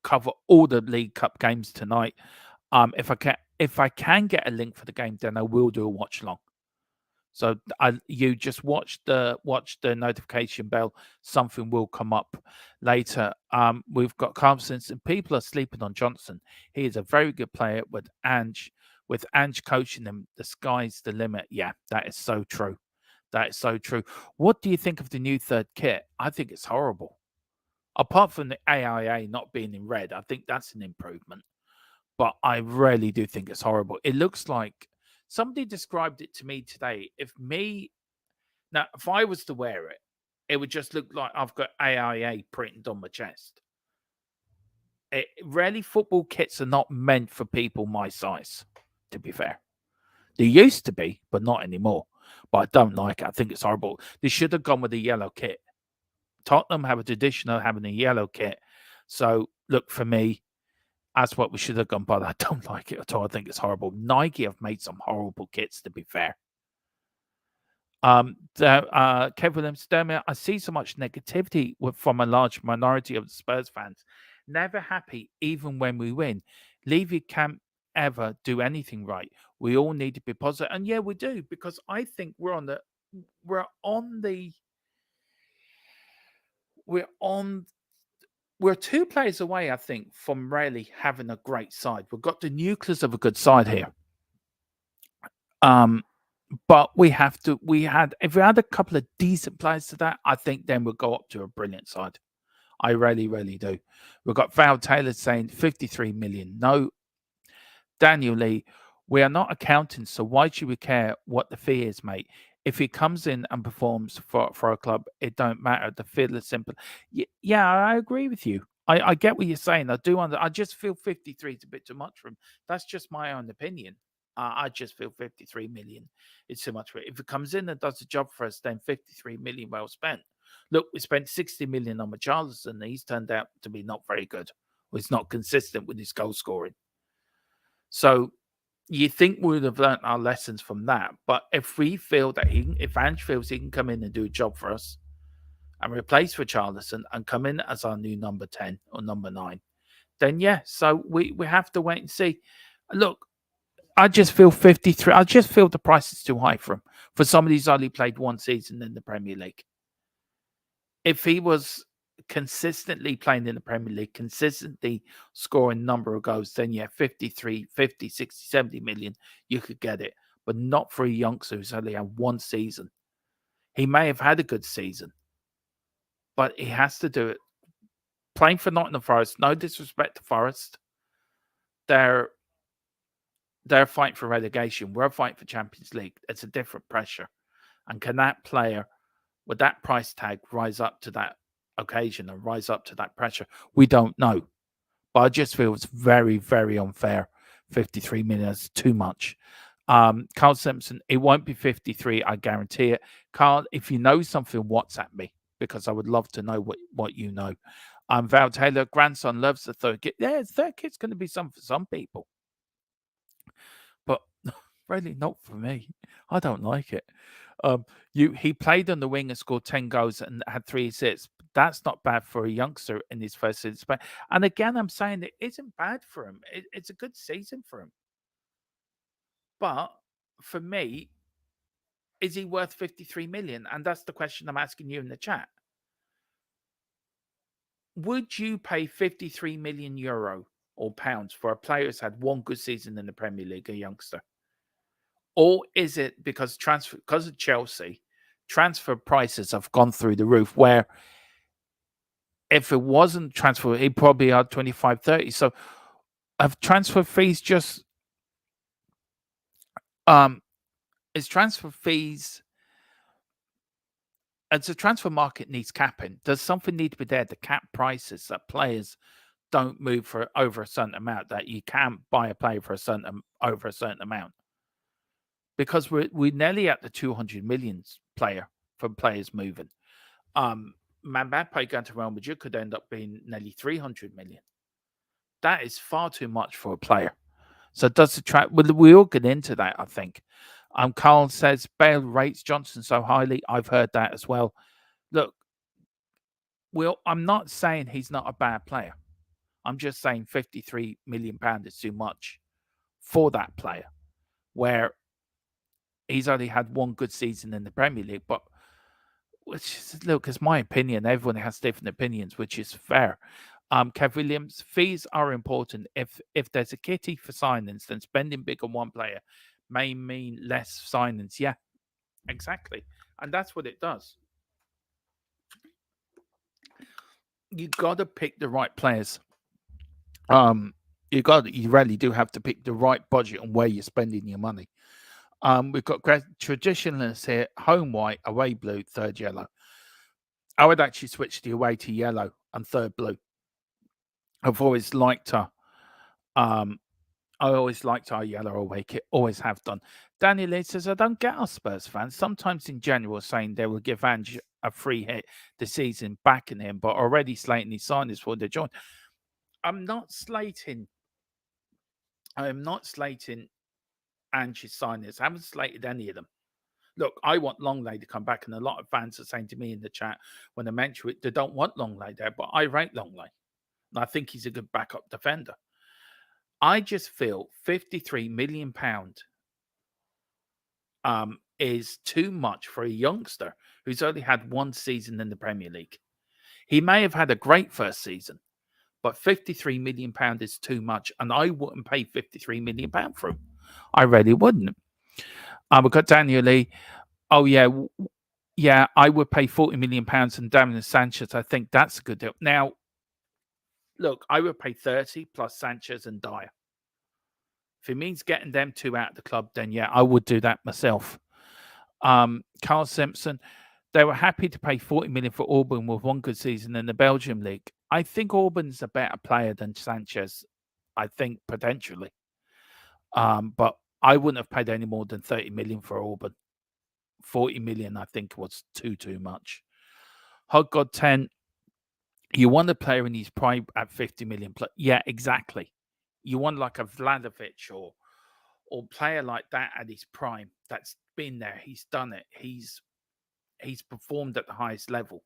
Cover all the League Cup games tonight. If I can get a link for the game, then I will do a watch along. So you just watch the notification bell. Something will come up later. We've got Carlson, and people are sleeping on Johnson. He is a very good player with Ange. With Ange coaching him, the sky's the limit. Yeah, that is so true. That is so true. What do you think of the new third kit? I think it's horrible. Apart from the AIA not being in red, I think that's an improvement. But I really do think it's horrible. It looks like somebody described it to me today. If I was to wear it, it would just look like I've got AIA printed on my chest. Football kits are not meant for people my size, to be fair. They used to be, but not anymore. But I don't like it. I think it's horrible. They should have gone with a yellow kit. Tottenham have a tradition of having a yellow kit. So, look, for me, that's what we should have gone, but I don't like it at all. I think it's horrible. Nike have made some horrible kits, to be fair. Kevin Williams, I see so much negativity from a large minority of the Spurs fans. Never happy, even when we win. Levy can't ever do anything right. We all need to be positive, and yeah, we do, because I think we're two players away, I think, from really having a great side. We've got the nucleus of a good side here. But if we had a couple of decent players to that, I think then we'll go up to a brilliant side. I really, really do. We've got Val Taylor saying 53 million. No, Daniel Lee, we are not accountants, so why should we care what the fee is, mate? If he comes in and performs for a club, it don't matter. The fee is simple. Yeah, I agree with you. I get what you're saying. I just feel 53 is a bit too much for him. That's just my own opinion. I just feel 53 million is too much for it. If it comes in and does the job for us, then 53 million well spent. Look, we spent 60 million on Richarlison, and he's turned out to be not very good. He's not consistent with his goal scoring. So you think we would have learnt our lessons from that. But if we feel that if Ange feels he can come in and do a job for us and replace Richarlison and come in as our new number 10 or number 9, then yeah, so we have to wait and see. Look, I just feel 53. I just feel the price is too high for him. For somebody who's only played one season in the Premier League. If he was consistently playing in the Premier League, consistently scoring number of goals, then yeah, 53, 50, 60, 70 million, you could get it. But not for a youngster who's only had one season. He may have had a good season, but he has to do it. Playing for Nottingham Forest, no disrespect to Forest. They're fighting for relegation. We're fighting for Champions League. It's a different pressure. And can that player with that price tag rise up to that occasion and rise up to that pressure? We don't know. But I just feel it's very, very unfair. 53 million is too much. Carl Simpson, it won't be 53, I guarantee it. Carl, if you know something, WhatsApp me, because I would love to know what you know. Val Taylor, grandson loves the third kit. Yeah, third kit's going to be some for some people. But really not for me. I don't like it. He played on the wing and scored 10 goals and had 3 assists. That's not bad for a youngster in his first season. And again, I'm saying it isn't bad for him. It's a good season for him. But for me, is he worth 53 million? And that's the question I'm asking you in the chat. Would you pay 53 million euro or pounds for a player who's had one good season in the Premier League, a youngster? Or is it because of Chelsea, transfer prices have gone through the roof, where if it wasn't transfer, he'd probably had 25, 30. So have transfer fees just is transfer fees, as the transfer market needs capping, does something need to be there to cap prices that players don't move for over a certain amount, that you can't buy a player for over a certain amount? because we're nearly at the 200 millions player for players moving. Mbappe going to Real Madrid could end up being nearly 300 million. That is far too much for a player. So does the track? We'll get into that, I think. Carl says Bale rates Johnson so highly. I've heard that as well. Look, I'm not saying he's not a bad player. I'm just saying £53 million is too much for that player, where he's only had one good season in the Premier League. But look, it's my opinion. Everyone has different opinions, which is fair. Kev Williams, fees are important. If there's a kitty for signings, then spending big on one player may mean less signings. Yeah, exactly. And that's what it does. You got to pick the right players. You really do have to pick the right budget on where you're spending your money. We've got traditionalists here: home white, away blue, third yellow. I would actually switch the away to yellow and third blue. I've always liked her. I always liked our yellow away kit. Always have done. Daniel Lee says, I don't get our Spurs fans. Sometimes in January saying they will give Ange a free hit this season, backing him, but already slating his signings for the joint. I'm not slating Ange's signings. I haven't slated any of them. Look, I want Longley to come back, and a lot of fans are saying to me in the chat when I mention it, they don't want Longley there, but I rate Longley. And I think he's a good backup defender. I just feel £53 million is too much for a youngster who's only had one season in the Premier League. He may have had a great first season, but £53 million is too much, and I wouldn't pay £53 million for him. I really wouldn't. We've got Daniel Lee. Oh, yeah, I would pay £40 million and Damian Sanchez. I think that's a good deal. Now, look, I would pay 30 plus Sanchez and Dyer. If it means getting them two out of the club, then yeah, I would do that myself. Carl Simpson, they were happy to pay 40 million for Auburn with one good season in the Belgium league. I think Auburn's a better player than Sanchez. I think potentially, but I wouldn't have paid any more than 30 million for Auburn. 40 million, I think, was too much. Hot God 10, you want a player in his prime at 50 million. Yeah, exactly. You want like a Vlahovic or player like that at his prime. That's been there. He's done it. He's performed at the highest level.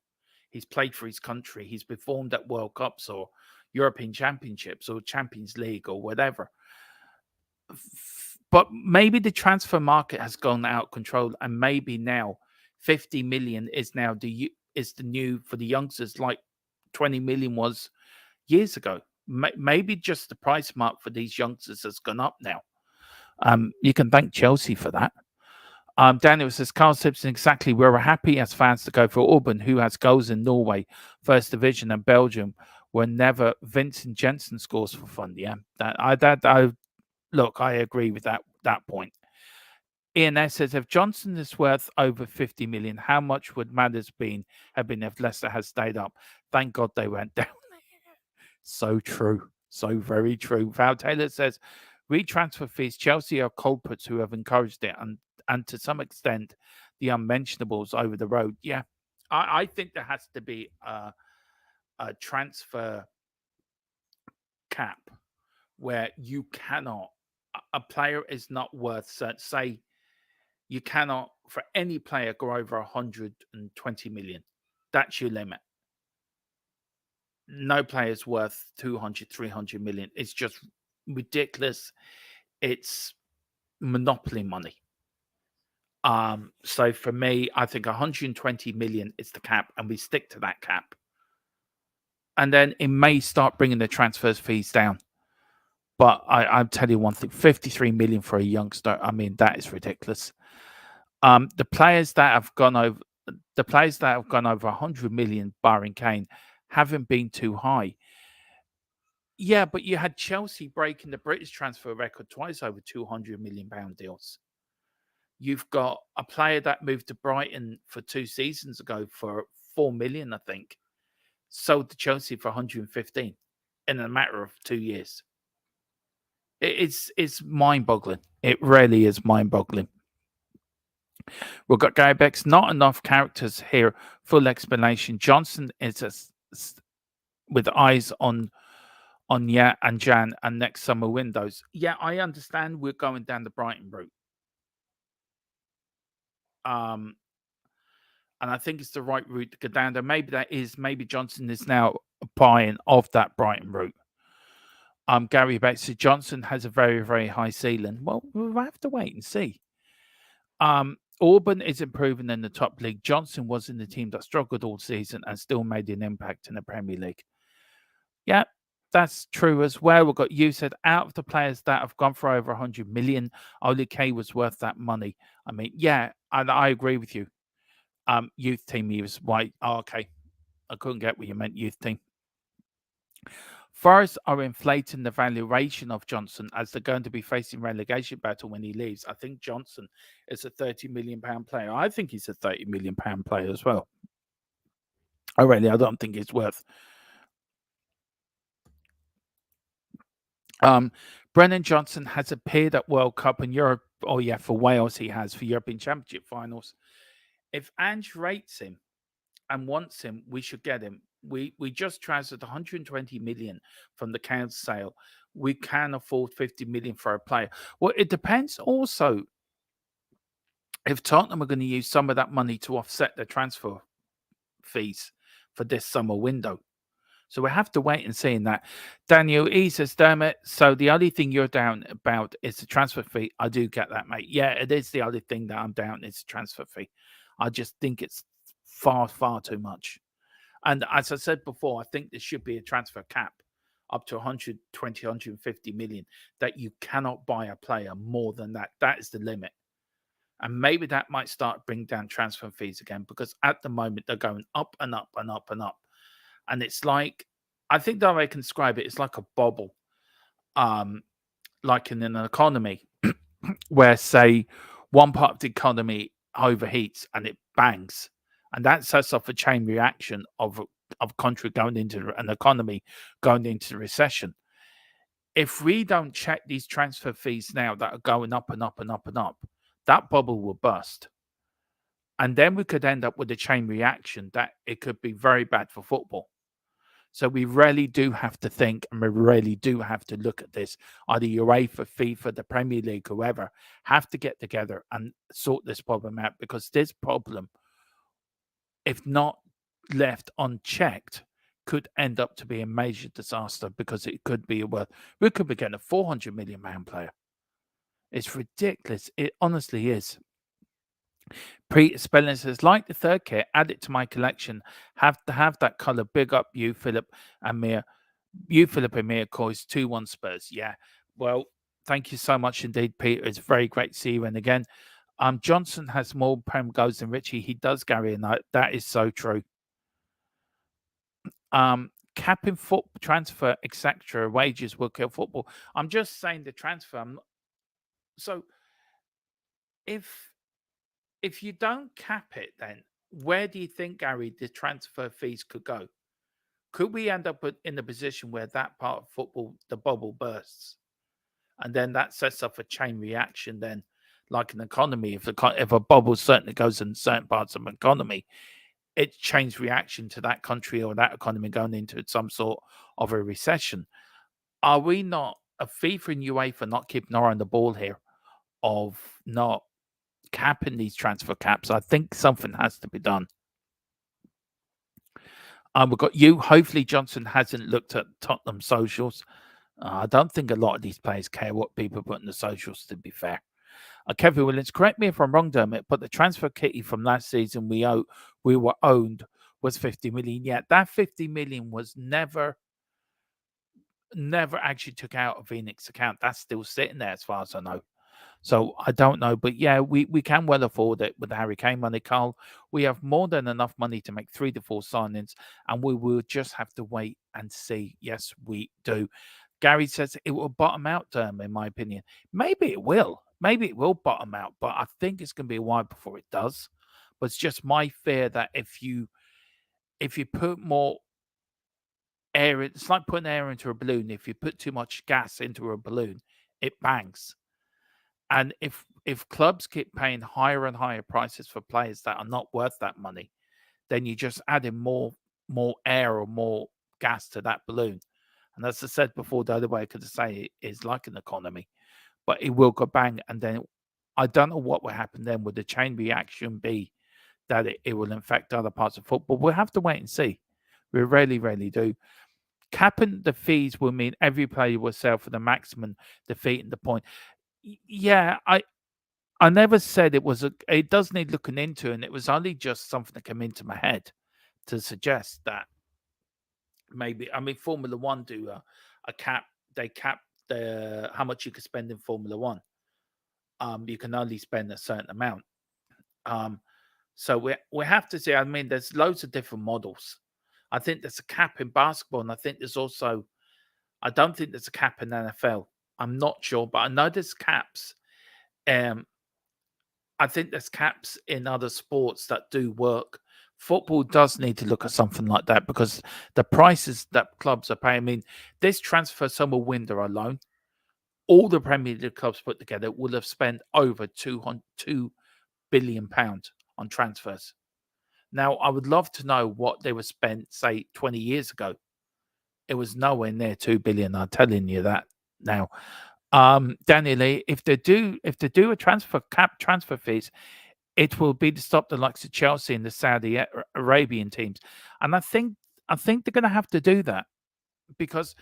He's played for his country. He's performed at World Cups or European Championships or Champions League or whatever. But maybe the transfer market has gone out of control, and maybe now 50 million is now the new for the youngsters, like 20 million was years ago. Maybe just the price mark for these youngsters has gone up now. You can thank Chelsea for that. Daniel says, Carl Simpson, exactly. We were happy as fans to go for Auburn, who has goals in Norway, First Division, and Belgium, where never Vincent Jensen scores for fun. Yeah, look, I agree with that point. Ian S says, if Johnson is worth over 50 million, how much would matters have been if Leicester had stayed up? Thank God they went down. So true. So very true. Val Taylor says, retransfer fees, Chelsea are culprits who have encouraged it, and to some extent, the unmentionables over the road. Yeah, I think there has to be a transfer cap where you cannot, a player is not worth, say, you cannot, for any player, go over 120 million. That's your limit. No player is worth 200, 300 million. It's just ridiculous. It's monopoly money. So for me, I think 120 million is the cap, and we stick to that cap. And then it may start bringing the transfers fees down. But I'll tell you one thing, 53 million for a youngster, I mean, that is ridiculous. The players that have gone over 100 million, barring Kane, haven't been too high. Yeah, but you had Chelsea breaking the British transfer record twice over 200 million pound deals. You've got a player that moved to Brighton for 2 seasons ago for 4 million, I think, sold to Chelsea for 115 in a matter of 2 years. It's mind-boggling. It really is mind-boggling. We've got Gary Beck's not enough characters here. Full explanation. Johnson is with eyes on and Jan and next summer windows. Yeah, I understand we're going down the Brighton route. And I think it's the right route to go down there. Maybe Johnson is now buying of that Brighton route. Gary Beck said Johnson has a very, very high ceiling. Well, we'll have to wait and see. Auburn is improving in the top league. Johnson was in the team that struggled all season and still made an impact in the Premier League. Yeah, that's true as well. We've got you said out of the players that have gone for over 100 million, only K was worth that money. I mean, yeah, and I agree with you. Youth team, he was white. Oh, okay. I couldn't get what you meant, youth team. Forest are inflating the valuation of Johnson as they're going to be facing relegation battle when he leaves. I think Johnson is a £30 million player. I think he's a £30 million player as well. I don't think it's worth. Brennan Johnson has appeared at World Cup and Europe. Oh yeah, for Wales he has for European Championship finals. If Ange rates him and wants him, we should get him. We just transferred 120 million from the council sale. We can afford 50 million for a player. Well, it depends also if Tottenham are going to use some of that money to offset their transfer fees for this summer window. So we have to wait and see in that. Daniel E says, Dermot, so the only thing you're down about is the transfer fee. I do get that, mate. Yeah, it is the only thing that I'm down is the transfer fee. I just think it's far, far too much. And as I said before, I think there should be a transfer cap up to 120, 150 million that you cannot buy a player more than that. That is the limit. And maybe that might start bring down transfer fees again because at the moment they're going up and up and up and up. And it's like, I think the way I can describe it, it's like a bubble, like in an economy where, say, one part of the economy overheats and it bangs. And that sets off a chain reaction of country going into an economy going into recession. If we don't check these transfer fees now that are going up and up and up and up, that bubble will burst. And then we could end up with a chain reaction that it could be very bad for football. So we really do have to think, and we really do have to look at this. Either UEFA, FIFA, the Premier League, whoever, have to get together and sort this problem out, because this problem, if not left unchecked, could end up to be a major disaster, because it could be we could be getting a 400 million player. It's ridiculous. It honestly is. Pete Spelling says, like the third kit, add it to my collection. Have to have that color. Big up you, Philip and Mia. You, Philip and Mia, calls 2-1 Spurs. Yeah. Well, thank you so much indeed, Peter. It's very great to see you. And again, Johnson has more Prem goals than Richie. He does, Gary, and that is so true. Capping foot transfer, etc. Wages will kill football. I'm just saying the transfer. So if you don't cap it, then where do you think, Gary, the transfer fees could go? Could we end up in a position where that part of football, the bubble bursts, and then that sets off a chain reaction? Then, like an economy, if a bubble certainly goes in certain parts of an economy, it chains reaction to that country or that economy going into some sort of a recession. Are we not a FIFA and UEFA not keeping an eye on the ball here of not capping these transfer caps? I think something has to be done. We've got you. Hopefully Johnson hasn't looked at Tottenham socials. I don't think a lot of these players care what people put in the socials, to be fair. Kevin Williams, correct me if I'm wrong, Dermot, but the transfer kitty from last season we were owned was 50 million. Yeah, that 50 million was never actually took out of Phoenix account. That's still sitting there as far as I know. So I don't know, but yeah, we can well afford it with the Harry Kane money, Carl. We have more than enough money to make 3 to 4 signings, and we will just have to wait and see. Yes, we do. Gary says it will bottom out, in my opinion. Maybe it will. Maybe it will bottom out, but I think it's going to be a while before it does. But it's just my fear that if you put more air, it's like putting air into a balloon. If you put too much gas into a balloon, it bangs. And if if clubs keep paying higher and higher prices for players that are not worth that money, then you just add in more air or more gas to that balloon. And as I said before, the other way I could say it is like an economy, but it will go bang. And then I don't know what will happen then. Would the chain reaction be that it will infect other parts of football? We'll have to wait and see. We really, really do. Capping the fees will mean every player will sell for the maximum defeat and the point. Yeah, I never said it was it does need looking into, and it was only just something that came into my head to suggest that maybe, I mean, Formula One do a cap. They cap the how much you can spend in Formula One. You can only spend a certain amount. Um, so we have to see. I mean, there's loads of different models. I think there's a cap in basketball, and I think there's also. I don't think there's a cap in NFL. I'm not sure, but I know there's caps. Um, I think there's caps in other sports that do work. Football does need to look at something like that because the prices that clubs are paying. I mean, this transfer summer window alone, all the Premier League clubs put together will have spent over £2 billion on transfers. Now, I would love to know what they were spent, say, 20 years ago. It was nowhere near 2 billion. I'm telling you that now. Daniel Lee, if they do a transfer fees, it will be to stop the likes of Chelsea and the Saudi Arabian teams. And I think they're going to have to do that because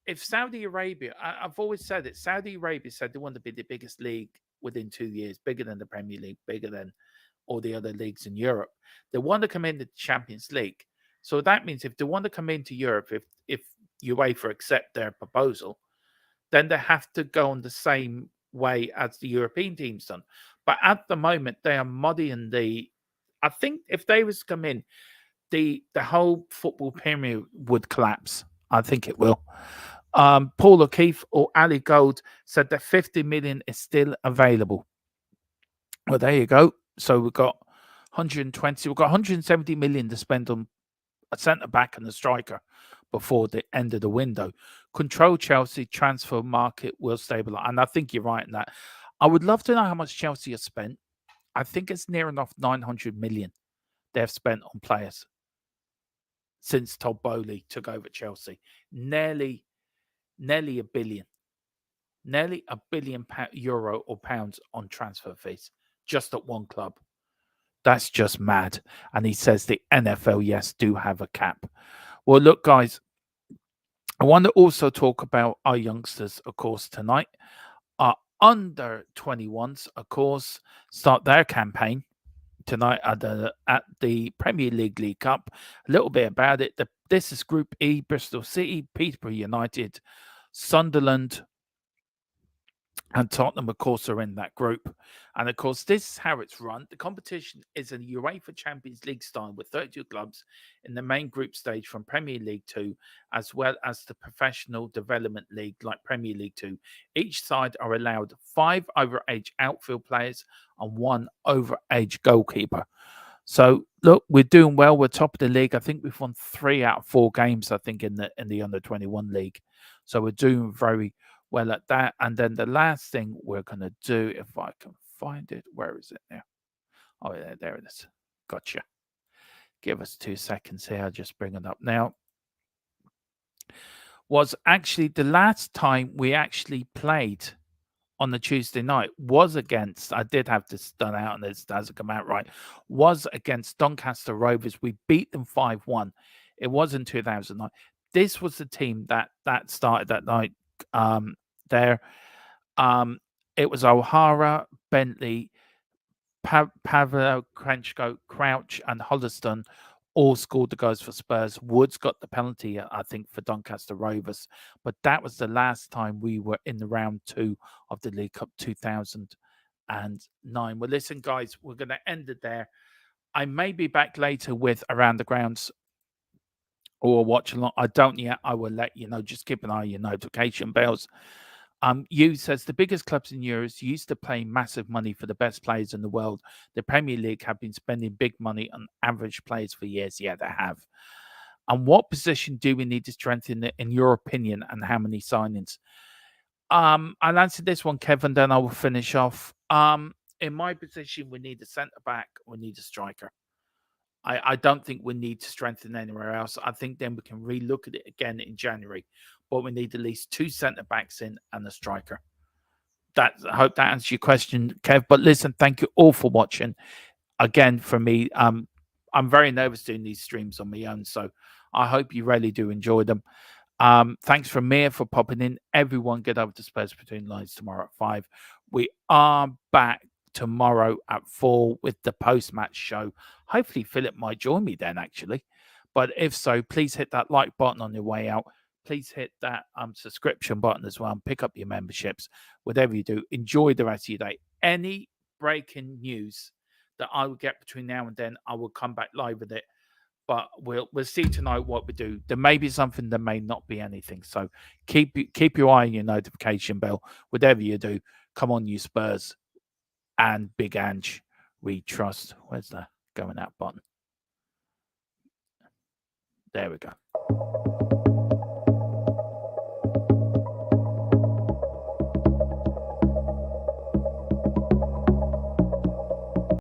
if Saudi Arabia, I've always said it, Saudi Arabia said they want to be the biggest league within 2 years, bigger than the Premier League, bigger than all the other leagues in Europe. They want to come into the Champions League. So that means if they want to come into Europe, if UEFA accept their proposal, then they have to go on the same way as the European teams done. But at the moment, they are muddying the. I think if they was to come in, the whole football pyramid would collapse. I think it will. Paul O'Keefe or Ali Gold said that 50 million is still available. Well, there you go. So we've got 120. We've got 170 million to spend on a centre back and a striker before the end of the window. Control Chelsea transfer market will stabilise, and I think you're right in that. I would love to know how much Chelsea has spent. I think it's near enough 900 million they've spent on players since Todd Bowley took over Chelsea. Nearly a billion. Nearly a billion euro or pounds on transfer fees just at one club. That's just mad. And he says the NFL, yes, do have a cap. Well, look, guys, I want to also talk about our youngsters, of course, tonight. Our under 21s, of course, start their campaign tonight at the Premier League Cup. A little bit about it. This is Group E: Bristol City, Peterborough United, Sunderland, and Tottenham, of course, are in that group. And of course, this is how it's run. The competition is a UEFA Champions League style with 32 clubs in the main group stage from Premier League 2, as well as the Professional Development League like Premier League 2. Each side are allowed 5 overage outfield players and 1 overage goalkeeper. So look, we're doing well. We're top of the league. I think we've won 3 out of 4 games, I think, in the under 21 league. So we're doing very well at that. And then the last thing we're going to do, if I can find it, where is it now? Oh, yeah, there it is. Gotcha. Give us 2 seconds here. I'll just bring it up now. Was actually the last time we actually played on the Tuesday night was against, I did have this done out and this doesn't come out right, was against Doncaster Rovers. We beat them 5-1. It was in 2009. This was the team that started that night there. It was O'Hara, Bentley, Pavel, Krenchko, Crouch, and Holliston all scored the goals for Spurs. Woods got the penalty, I think, for Doncaster Rovers. But that was the last time we were in the round 2 of the League Cup 2009. Well, listen, guys, we're going to end it there. I may be back later with Around the Grounds or watch along. I don't yet. I will let you know. Just keep an eye on your notification bells. You says the biggest clubs in Europe used to pay massive money for the best players in the world. The Premier League have been spending big money on average players for years. Yeah, they have. And what position do we need to strengthen in your opinion, and how many signings? I'll answer this one, Kevin, then I will finish off. In my position, we need a centre back, we need a striker. I don't think we need to strengthen anywhere else. I think then we can relook at it again in January. But we need at least 2 centre backs in and a striker. I hope that answers your question, Kev. But listen, thank you all for watching. Again, for me, I'm very nervous doing these streams on my own, so I hope you really do enjoy them. Thanks from Mia for popping in. Everyone get over to Spurs Between Lines tomorrow at 5. We are back tomorrow at 4 with the post-match show. Hopefully Philip might join me then, actually. But if so, please hit that like button on your way out. Please hit that subscription button as well and pick up your memberships. Whatever you do, enjoy the rest of your day. Any breaking news that I will get between now and then, I will come back live with it. But we'll see tonight what we do. There may be something, there may not be anything. So keep your eye on your notification bell. Whatever you do, come on, you Spurs and Big Ange. We trust. Where's the going out button? There we go.